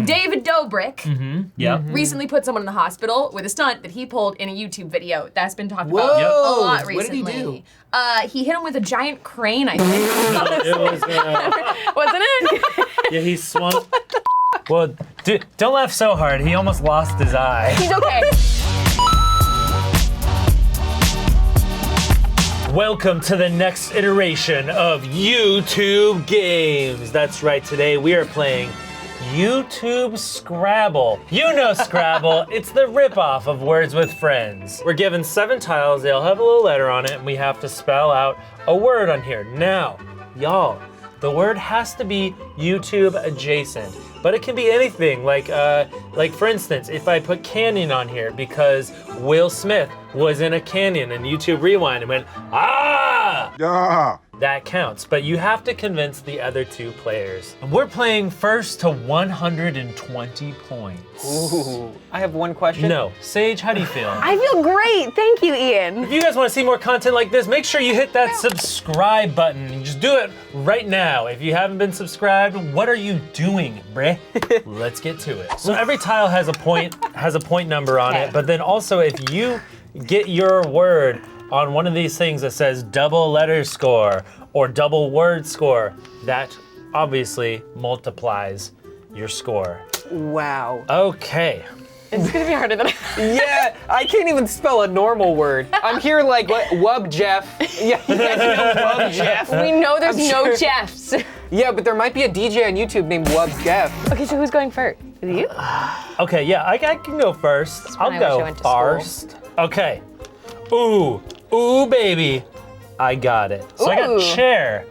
David Dobrik recently put someone in the hospital with a stunt that he pulled in a YouTube video that's been talked about a lot recently. What did he do? He hit him with a giant crane, I think. It was, Wasn't it? yeah, he swung. Well, don't laugh so hard. He almost lost his eye. He's okay. Welcome to the next iteration of YouTube Games. That's right, today we are playing YouTube Scrabble. You know Scrabble, it's the ripoff of Words with Friends. We're given 7 tiles, they'll have a little letter on it, and we have to spell out a word on here. Now, y'all, the word has to be YouTube adjacent, but it can be anything, like for instance, if I put canyon on here because Will Smith was in a canyon and YouTube Rewind and went, ah! That counts, but you have to convince the other 2 players. And we're playing first to 120 points. Ooh, I have one question. No, Sage, how do you feel? I feel great, thank you, Ian. If you guys want to see more content like this, make sure you hit that subscribe button. And just do it right now. If you haven't been subscribed, what are you doing, bruh? Let's get to it. So every tile has a point number on it, but then also if you get your word on one of these things that says double letter score or double word score, that obviously multiplies your score. Wow. Okay. It's gonna be harder than Yeah, I can't even spell a normal word. I'm here like, what, Wub Jeff. Yeah, you guys know Wub Jeff. We know there's no sure. Jeffs. Yeah, but there might be a DJ on YouTube named Wub Jeff. Okay, so who's going first? Is it you? Okay, yeah, I can go first. when I'll I wish I go went to first. Okay. Ooh, baby. I got it. So I got Ooh. chair.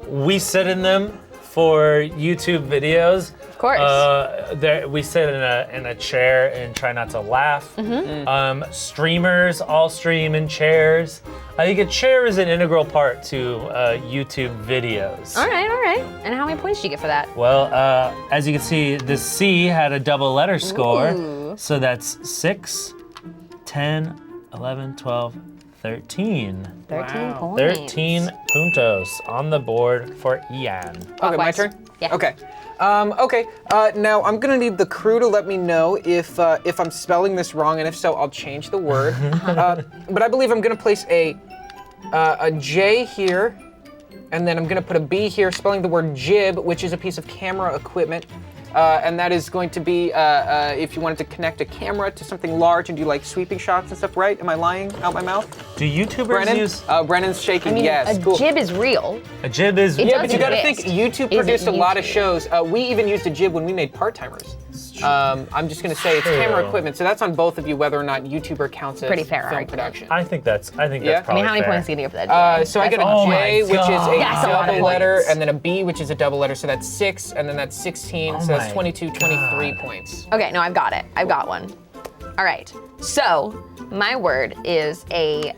We sit in them for YouTube videos. Of course. We sit in a chair and try not to laugh. Streamers all stream in chairs. I think a chair is an integral part to YouTube videos. All right. And how many points did you get for that? Well, as you can see, the C had a double letter score. Ooh. So that's 6, 10, 11, 12, 13. 13 Wow. points. 13 puntos on the board for Ian. Okay, my Clockwise. turn? Yeah. Okay. Now I'm gonna need the crew to let me know if I'm spelling this wrong, and if so, I'll change the word. But I believe I'm gonna place a J here, and then I'm gonna put a B here, spelling the word jib, which is a piece of camera equipment. And that is going to be if you wanted to connect a camera to something large and do like sweeping shots and stuff, right? Am I lying out my mouth? Do YouTubers Brennan? use Brennan's shaking, I mean, yes. a Cool. jib is real. a jib? Is It Yeah, but you doesn't gotta think, exist. YouTube Is produced it a lot of YouTube? shows. We even used a jib when we made Part-Timers. I'm just gonna say it's True. camera equipment, so that's on both of you whether or not YouTuber counts as Pretty fair film argument. production. I think that's Yeah? probably I mean, how many fair. points do you get for that? So I get a Oh J, my which is a That's a lot of double letter, points. and then a B, which is a double letter, so that's 6, and then that's 16, so that's my 22, 23 God. points. Okay, no, I've got it. I've got one. All right. So my word is an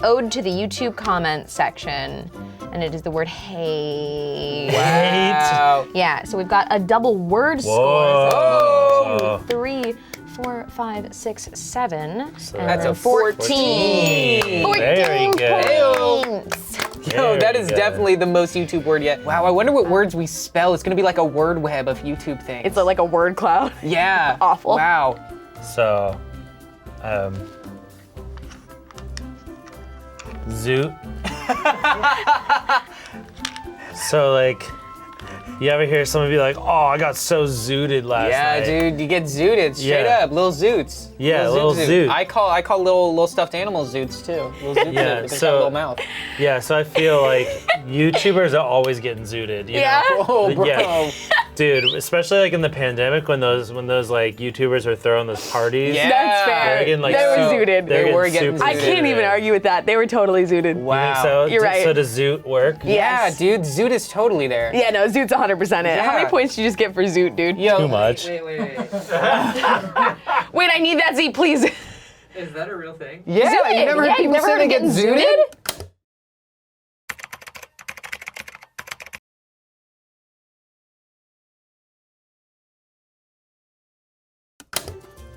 ode to the YouTube comment section, and it is the word hate. Wow. Yeah. So we've got a double word Whoa. score. 3, 4, 5, 6, 7, and That's then a 14. 14 Very good. points. Yo, that Very is good. definitely the most YouTube word yet. Wow, I wonder what words we spell. It's gonna be like a word web of YouTube things. It's like a word cloud. yeah. Awful. Wow. So, zoot. So like, you ever hear someone be like, "Oh, I got so zooted last Yeah, night." dude, you get zooted straight Yeah. up, little zoots. Yeah, little zoot. I call little stuffed animals zoots too. Little zoot Yeah, zoot. They got so- a little mouth. Yeah, so I feel like YouTubers are always getting zooted. You Yeah? know? Oh, bro. Yeah. Dude, especially like in the pandemic when those like YouTubers are throwing those parties. Yeah. That's fair. They're getting like They were super- zooted. they're They were getting getting super I can't zooted. even argue with that. They were totally zooted. You Wow. think so? You're right. So does zoot work? Yeah, Yes. dude, zoot is totally there. Yeah, no, Zoot's 100% it. How Yeah. many points did you just get for Zoot, dude? Yo, Too much. Wait. Wait, I need that Z, please. Is that a real thing? Yeah, Zooted. you never heard Yeah, people you've never say heard they of get getting zooted? zooted?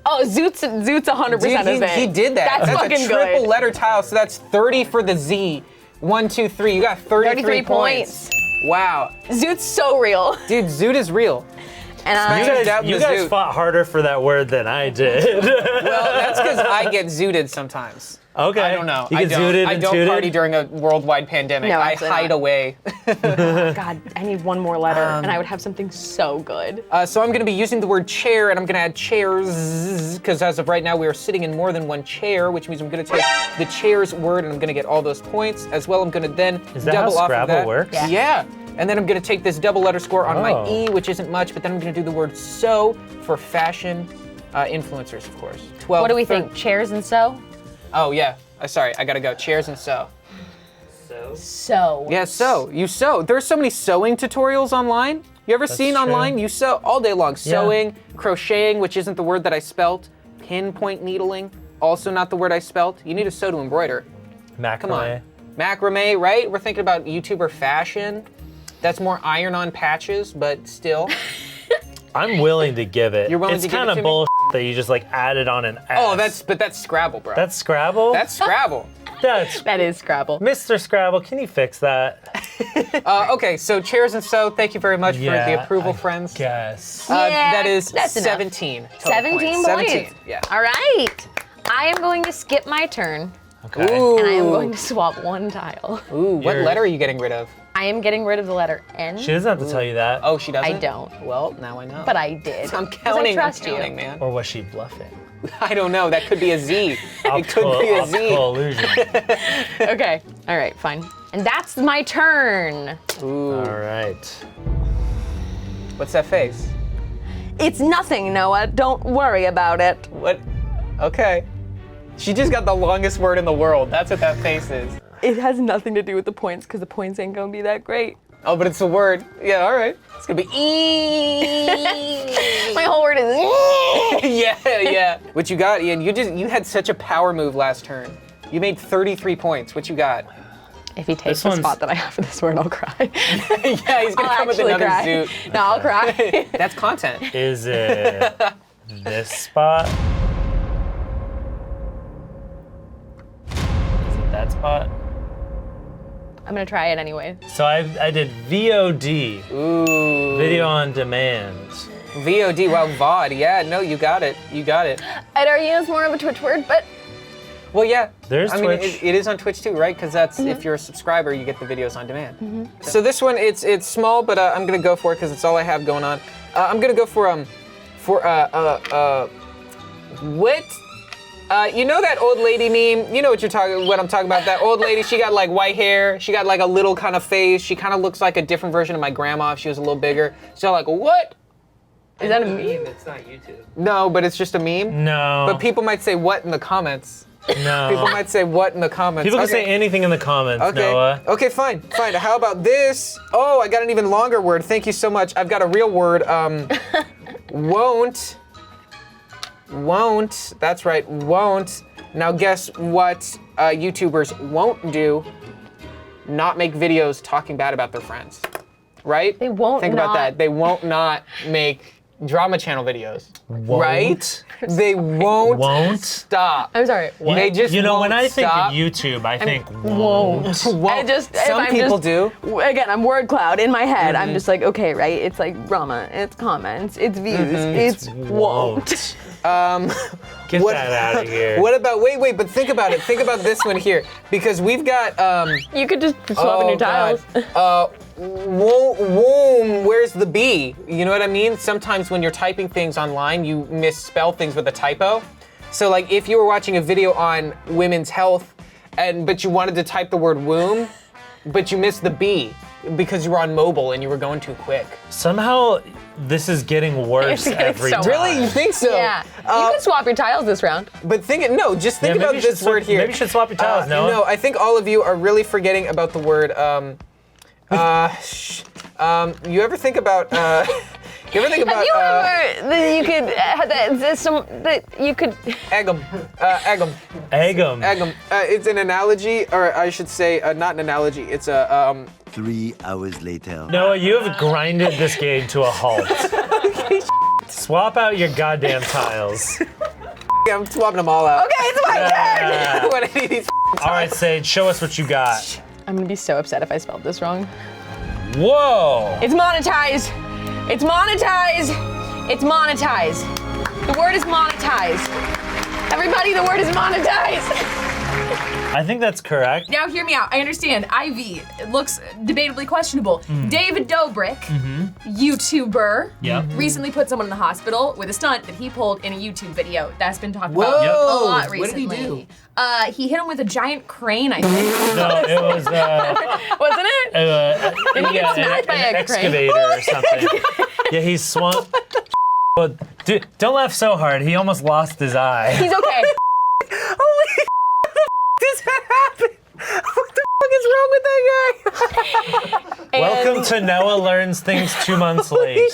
Oh, Zoot's 100% Dude, of it. he did that. That's a fucking triple good. letter tile, so that's 30 for the Z. 1, 2, 3. You got 33 33 points. Wow. Zoot's so real. Dude, Zoot is real. And You guys fought harder for that word than I did. Well, that's because I get zooted sometimes. Okay. I don't know. You get zooted I and don't tooted? party during a worldwide pandemic. No, I absolutely hide not. away. God, I need one more letter, and I would have something so good. So I'm going to be using the word chair, and I'm going to add chairs, because as of right now, we are sitting in more than one chair, which means I'm going to take the chairs word, and I'm going to get all those points. As well, I'm going to then Is that how double off of Scrabble that. works? Yeah. And then I'm going to take this double letter score on my Oh. E, which isn't much, but then I'm going to do the word so for fashion influencers, of course. 12. What do we think? Chairs and sew? Oh, yeah. Sorry, I got to go. Chairs and sew. Sew. Yeah, sew. You sew. There's so many sewing tutorials online. You ever seen true. online? You sew all day long. Sewing, crocheting, which isn't the word that I spelt. Pinpoint needling, also not the word I spelt. You need to sew to embroider. Macrame. Come on. Macrame, right? We're thinking about YouTuber fashion. That's more iron-on patches, but still. I'm willing to give it. You're willing it's to give kind it of to me? bullshit that you just like added on an S. Oh, that's Scrabble, bro. That's Scrabble? That's Scrabble. That's That is Scrabble. Mr. Scrabble, can you fix that? Okay, so chairs and sew. Thank you very much for the approval, friends. Yes. That is that's enough. 17. total 17 points. 17, yeah. All right. I am going to skip my turn, Okay. Ooh. and I am going to swap one tile. Ooh, what You're- letter are you getting rid of? I am getting rid of the letter N, She doesn't have to tell you that. Oh, she doesn't? I don't. Well, now I know. but I did. I'm 'Cause counting, I trust I'm counting, you. man. Or was she bluffing? I don't know, that could be a Z. It could be a Z. Optical illusion. Okay. All right, fine. And that's my turn. Ooh, All right. what's that face? It's nothing, Noah. Don't worry about it. What? Okay. She just got the longest word in the world. That's what that face is. It has nothing to do with the points, because the points ain't gonna be that great. Oh, but it's a word. Yeah, all right. It's gonna be E. My whole word is. Yeah. What you got, Ian? You had such a power move last turn. You made 33 points. What you got? If he takes This the one's- spot that I have for this word, I'll cry. Yeah, he's gonna I'll come with actually another cry. zoot. No, I'll cry. That's content. Is it this spot? Is it that spot? I'm gonna try it anyway. So I did VOD, Ooh. video on demand. VOD, wow, VOD. Yeah, no, you got it. You got it. I'd argue it's more of a Twitch word, but Well, yeah. There's I mean, Twitch. it is on Twitch too, right? Because that's if you're a subscriber, you get the videos on demand. So this one, it's small, but I'm gonna go for it because it's all I have going on. I'm gonna go for what? You know that old lady meme? You know what I'm talking about? That old lady, she got like white hair. She got like a little kind of face. She kind of looks like a different version of my grandma if she was a little bigger. So like, what? is that a meme? It's not YouTube. No, but it's just a meme. No. But people might say what in the comments. no. People might say what in the comments. People can Okay. say anything in the comments, Okay. Noah. Okay, fine. How about this? Oh, I got an even longer word. Thank you so much. I've got a real word. Won't. That's right. Won't. Now guess what YouTubers won't do? Not make videos talking bad about their friends. Right? They won't Think about not. that. They won't not make drama channel videos. Won't? Right? They won't. Won't? Stop. I'm sorry. What? They just You know, when won't I think stop. of YouTube, I think Won't. Won't. I just, if Some I'm people just, do. Again, I'm word cloud in my head. I'm just like, okay, right? It's like drama, it's comments, it's views, it's won't. Get that out of here. What about, wait, but think about it. Think about this one here. Because we've got, You could just swap in your tiles. womb, where's the B? You know what I mean? Sometimes when you're typing things online, you misspell things with a typo. So like if you were watching a video on women's health, but you wanted to type the word womb, but you missed the B because you were on mobile and you were going too quick. Somehow, this is getting worse It's getting every so time. Really? You think so? Yeah. You could swap your tiles this round. But just think Yeah, maybe about you should this word here. Maybe you should swap your tiles, Noah. No, I think all of you are really forgetting about the word. You ever think about? You ever think about? Have you ever that you could that you could Eggum. Eggum. It's an analogy, or I should say, not an analogy. It's a 3 hours later. Noah, you have grinded this game to a halt. Swap out your goddamn tiles. Yeah, I'm swapping them all out. Okay, it's my turn. What are these? All right, Sage, show us what you got. I'm gonna be so upset if I spelled this wrong. Whoa! It's monetized. It's monetized. It's monetized. The word is monetized. Everybody, the word is monetized. I think that's correct. Now hear me out. I understand. IV. It looks debatably questionable. David Dobrik, YouTuber, recently put someone in the hospital with a stunt that he pulled in a YouTube video. That's been talked about Yep. a lot What did he recently. do? He hit him with a giant crane, I think. No, it was Wasn't it? Did he get smacked by an a crane? excavator or something. Yeah, he swung. Well, dude, don't laugh so hard. He almost lost his eye. He's okay. Holy does that happen? What the fuck is wrong with that guy? Welcome to Noah Learns Things 2 months late.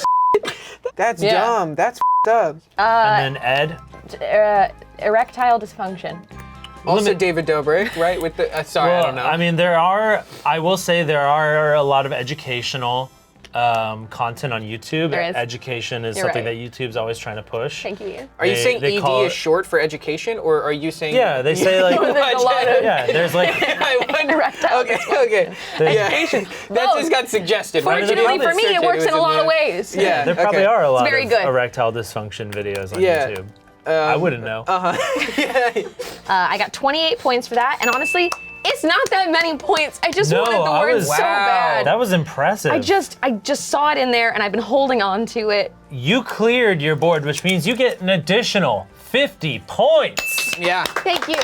That's Yeah. dumb. That's up. And then Ed. Erectile dysfunction. Also David Dobrik, right? With the sorry, I don't know. I mean, I will say there are a lot of educational content on YouTube. There is. Education is You're something right. that YouTube's always trying to push. Thank you, Ian. Are you saying they ED call is it- short for education, or are you saying? Yeah, they say like, There's a lot of yeah, there's like, I wonder. erectile Okay. Yeah. That just got suggested. right? Fortunately for me, it Inserted. works in a was lot of the- ways. Yeah. there probably okay. are a lot very of good. erectile dysfunction videos on Yeah. YouTube. I wouldn't know. I got 28 points for that, and honestly, it's not that many points. I just No, wanted the I word was- so Wow. bad. That was impressive. I just saw it in there, and I've been holding on to it. You cleared your board, which means you get an additional 50 points. Yeah. Thank you.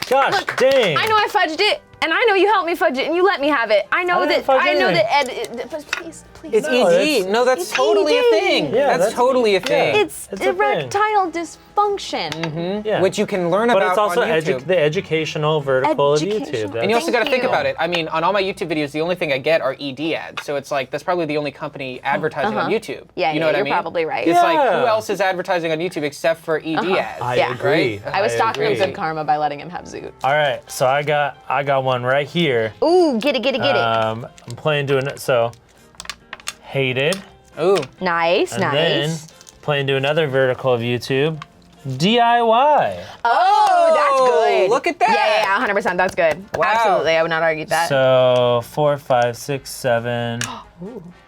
Gosh Look, dang. I know I fudged it, and I know you helped me fudge it, and you let me have it. I know didn't that. fudge I know anything. that Ed. But please. It's No, ED. that's- No, that's It's totally a ED. thing. Yeah, that's totally a yeah. thing. It's It's a thing. erectile dysfunction. Yeah. Which you can learn But about it's also on YouTube. the educational vertical of Educational. YouTube. And you also Thank got to think you. about it. I mean, on all my YouTube videos, the only thing I get are ED ads. So it's like that's probably the only company advertising on YouTube. Yeah, you know yeah, what I you're mean? probably right. It's like Yeah. who else is advertising on YouTube except for ED ads? I Yeah. agree. Right? I was stocking him agree. good karma by letting him have Zoot. All right, so I got one right here. Ooh, get it. I'm playing doing it. So hated, Ooh. Nice, and nice. then playing to another vertical of YouTube, DIY. Oh, that's good. look at that. Yeah, 100%. That's good. Wow. Absolutely, I would not argue that. So 4, 5, 6, 7,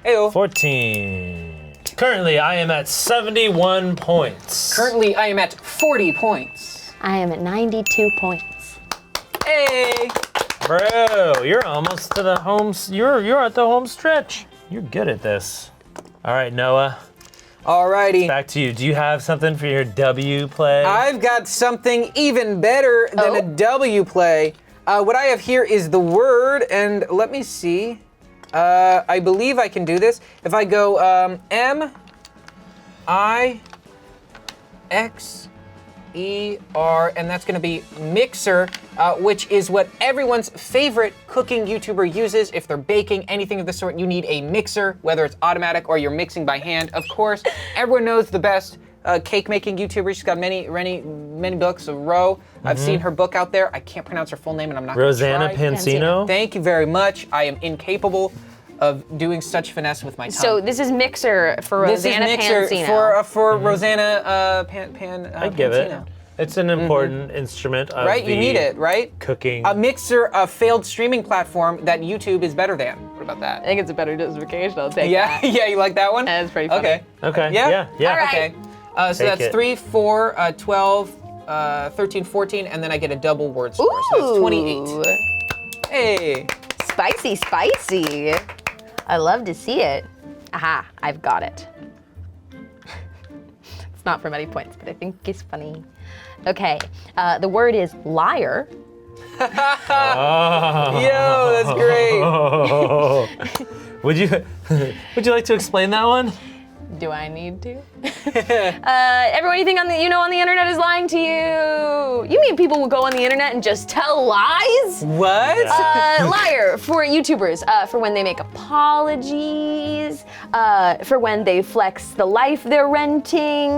Ew. 14. Currently, I am at 71 points. Currently, I am at 40 points. I am at 92 points. Hey. Bro, you're almost to the home. You're at the home stretch. You're good at this. All right, Noah, Alrighty. back to you. Do you have something for your W play? I've got something even better than a W play. What I have here is the word, and let me see. I believe I can do this. If I go M-I-X-E-R, and that's gonna be mixer, which is what everyone's favorite cooking YouTuber uses. If they're baking, anything of the sort, you need a mixer, whether it's automatic or you're mixing by hand. Of course, everyone knows the best cake making YouTuber. She's got many books. Raub, I've seen her book out there. I can't pronounce her full name, and I'm not Rosanna gonna try. Pansino. Thank you very much. I am incapable of doing such finesse with my tongue. So this is mixer for this Rosanna is mixer Pansino. for Rosanna I give it. Pansino. It's an important instrument of Right, you the need it, right? cooking. A mixer, a failed streaming platform that YouTube is better than. What about I that? think it's a better justification. I'll take Yeah, that. yeah, you like that one? That's pretty funny. Okay. Okay. Yeah? Yeah. All right. Okay. So Take that's it. 3, 4, 12, 13, 14, and then I get a double word score. So that's 28. Ooh. Hey. Spicy, spicy. I love to see it. Aha, I've got it. It's not for many points, but I think it's funny. Okay, the word is liar. Yo, that's great. Oh. Would you like to explain that one? Do I need to? Everyone you think on the internet is lying to you. You mean people will go on the internet and just tell lies? What? Liar for YouTubers, for when they make apologies, for when they flex the life they're renting,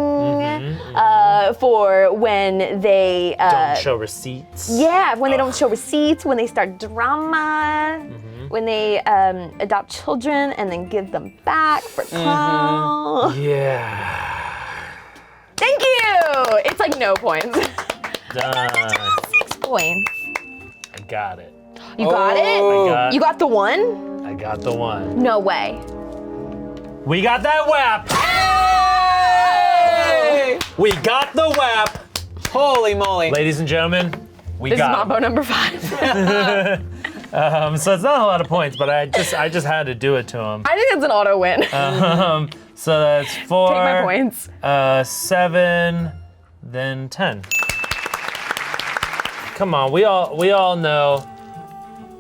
for when they Don't show receipts. yeah, when they don't show receipts, when they start drama, when they adopt children and then give them back for clown. Yeah. Thank you. It's like no points. Done. 6 points. I got it. You got Oh. it? I got You got the one? I got got the one. No way. We got that WAP. Hey! We got the WAP. Holy moly. Ladies and gentlemen, we This is got it. Mambo number 5. So it's not a lot of points, but I just had to do it to him. I think it's an auto win. So that's 4. Take my points. 7, then 10. Come on, we all know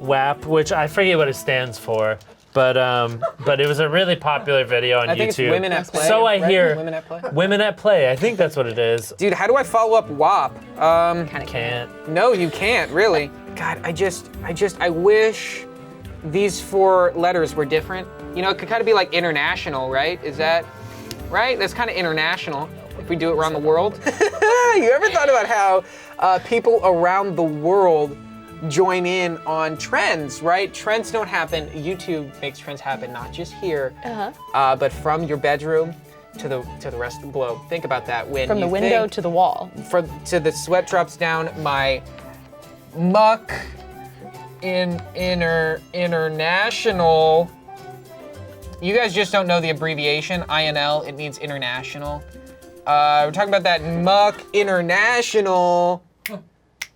WAP, which I forget what it stands for, but it was a really popular video on YouTube. I think it's Women at Play. So I right? hear. Women at Play. Women at Play. I think that's what it is. Dude, how do I follow up WAP? Can't. No, you can't, really. God, I wish these 4 letters were different. You know, it could kind of be like international, right? Is that right? That's kind of international if we do it around the world. You ever thought about how people around the world join in on trends, right? Trends don't happen. YouTube makes trends happen, not just here, but from your bedroom to the rest of the globe. Think about that. When From the window to the wall. to the sweat drops down my muck in international. You guys just don't know the abbreviation, INL, it means international. We're talking about that muck international,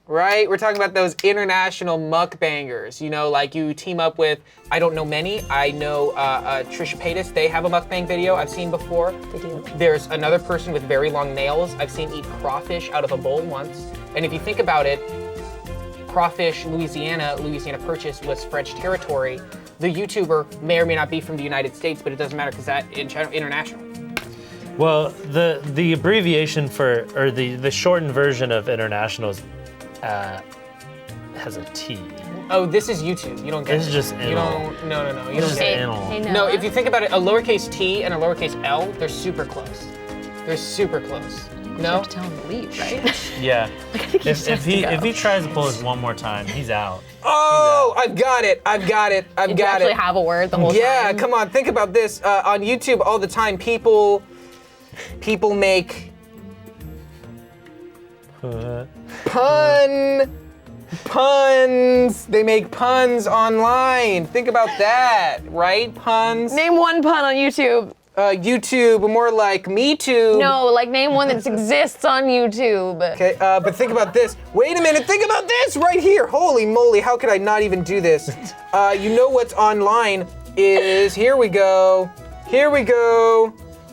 right? We're talking about those international mukbangers. You know, like you team up with, I don't know many. I know Trisha Paytas, they have a mukbang video I've seen before. They do. There's another person with very long nails I've seen eat crawfish out of a bowl once. And if you think about it, crawfish, Louisiana Purchase was French territory. The YouTuber may or may not be from the United States, but it doesn't matter because that's international. Well, the abbreviation for, or the shortened version of international is, has a T. Oh, this is YouTube. You don't get This is it. just You anal. don't. No. You This don't is get it. anal. Hey, No, if you think about it, a lowercase t and a lowercase l, they're super close. They're super close. You No. have to tell him to leave, right? Yeah. I think he just has to go. If he tries to pull this one more time, he's out. Oh, I've got it. Did you actually have a word the whole time? Yeah, come on, think about this. On YouTube all the time, people make puns. They make puns online. Think about that, right? Puns. Name one pun on YouTube. YouTube, more like Me Too. No, like name one that exists on YouTube. Okay, but think about this. Wait a minute, think about this right here. Holy moly, how could I not even do this? You know what's online is, here we go.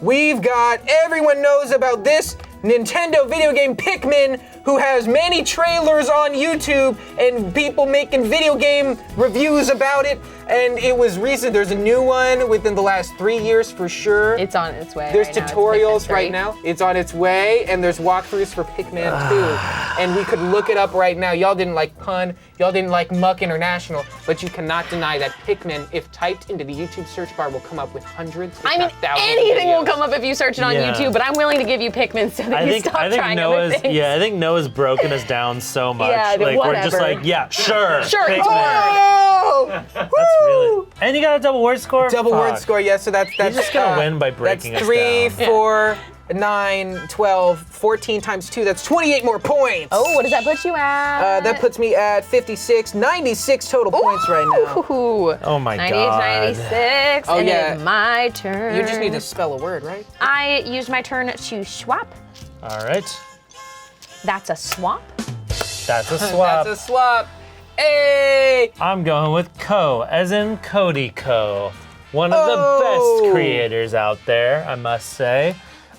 We've got, everyone knows about this Nintendo video game Pikmin, who has many trailers on YouTube and people making video game reviews about it. And it was recent, there's a new one within the last 3 years for sure. It's on its way. There's right now. It's tutorials Pikmin 3. right now. It's on its way, and there's walkthroughs for Pikmin 2. And we could look it up right now. Y'all didn't like pun, y'all didn't like Muck International, but you cannot deny that Pikmin, if typed into the YouTube search bar, will come up with hundreds, if I mean, not thousands of anything will videos. come up if you search it on Yeah. YouTube, but I'm willing to give you Pikmin so that you stop trying other things. I think Noah's broken us down so much. Yeah, like we're just whatever. like, yeah, sure. Sure, Pikmin. Oh! That's really. And you got a double word score? Double word Fuck. score, yes, so that's just gonna win by breaking that's us 3, down. 4, 9, 12, 14 times 2, that's 28 more points. Oh, what does that put you at? That puts me at 56, 96 total points right now. Ooh. Oh my 98, God. 96, Oh, and yeah. it's my turn. You just need to spell a word, right? I used my turn to swap. All right. That's a swap. That's a swap. That's a swap. Hey! I'm going with Co, as in Cody Co. One of the Oh. best creators out there, I must say.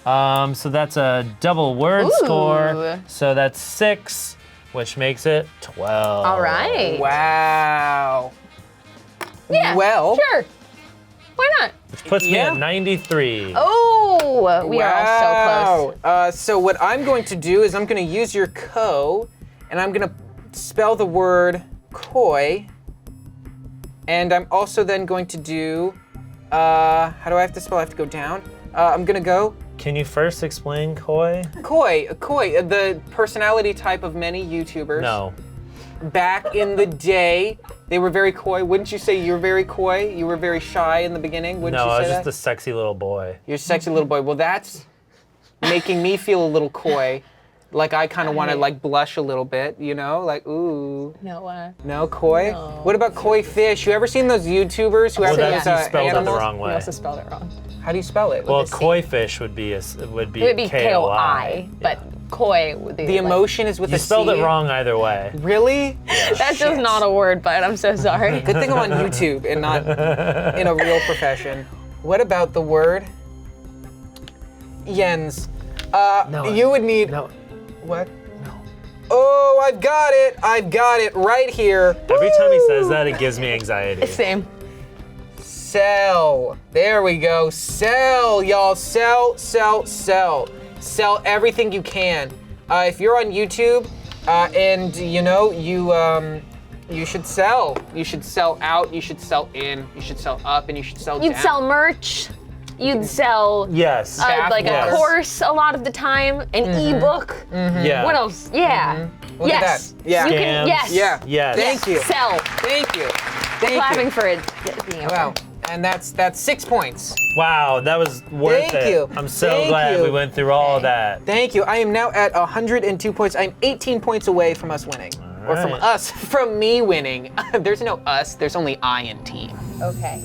So that's a double word Ooh. score. So that's 6, which makes it 12. All right. Wow. Yeah. Well. Sure. Why not? Which puts me Yeah. at 93. Oh, we are all so close. So what I'm going to do is I'm going to use your co, and I'm going to spell the word koi. And I'm also then going to do, how do I have to spell? I have to go down. I'm going to go Can you first explain Koi? koi, the personality type of many YouTubers. No. Back in the day, they were very coy. Wouldn't you say you were very coy? You were very shy in the beginning. Wouldn't No, you I say was that? just a sexy little boy. You're a sexy little boy. Well, that's making me feel a little coy. Like I kind of want to like blush a little bit, you know, like ooh. No koi. No. What about koi fish? You ever seen those YouTubers who have That's those you spelled it the animals? wrong We way. also spelled it wrong. How do you spell it? Well, a C. koi fish would be It would be K-O-I, but koi would be the emotion is with You a spelled C. it wrong either way. Really? That's just not a word, but I'm so sorry. Good thing I'm on YouTube and not in a real profession. What about the word yens? You would need. No. What? No. Oh, I've got it. I've got it right here. Every time he says that, it gives me anxiety. Same. Sell. There we go. Sell, y'all. Sell, sell, sell. Sell everything you can. If you're on YouTube and you know you should sell. You should sell out. You should sell in. You should sell up, and you should sell You'd down. sell merch. You'd sell Yes. like a Yes. course a lot of the time, an ebook. Yeah. What else? Yeah. Look at Yes. that. Yeah. You can, Scams. yes. Yeah. Yes. Thank you. Sell. Thank you. Thank Clapping you. for it being over. Wow. And that's 6 points. Wow, that was worth Thank it. you. I'm so Thank glad you. we went through all of that. Thank you. I am now at 102 points. I'm 18 points away from us winning. Or from right. us, from me winning. There's no us, there's only I in team. Okay.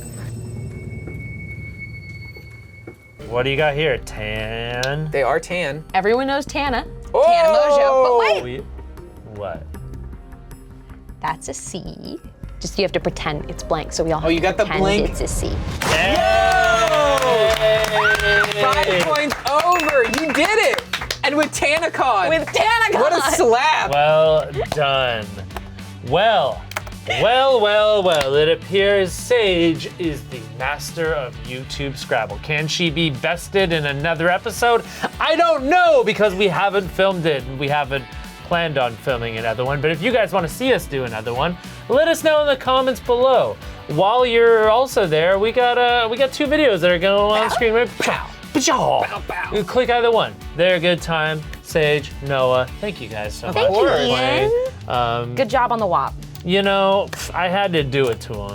What do you got here? Tan. They are tan. Everyone knows Tana. Oh! Tana Mojo. But wait, What? that's a C. Just you have to pretend it's blank, so we all have you to got the pretend blank? it's a C. Yay! 5 points over. You did it. And with Tanacon. With Tana. What a slap. Well done. Well, it appears Sage is the master of YouTube Scrabble. Can she be bested in another episode? I don't know because we haven't filmed it and we haven't planned on filming another one. But if you guys want to see us do another one, let us know in the comments below. While you're also there, we got 2 videos that are going on screen right pow. You click either one. They're a good time. Sage, Noah, thank you guys so much Thank you, for Ian. playing. Good job on the WAP. You know, I had to do it to him.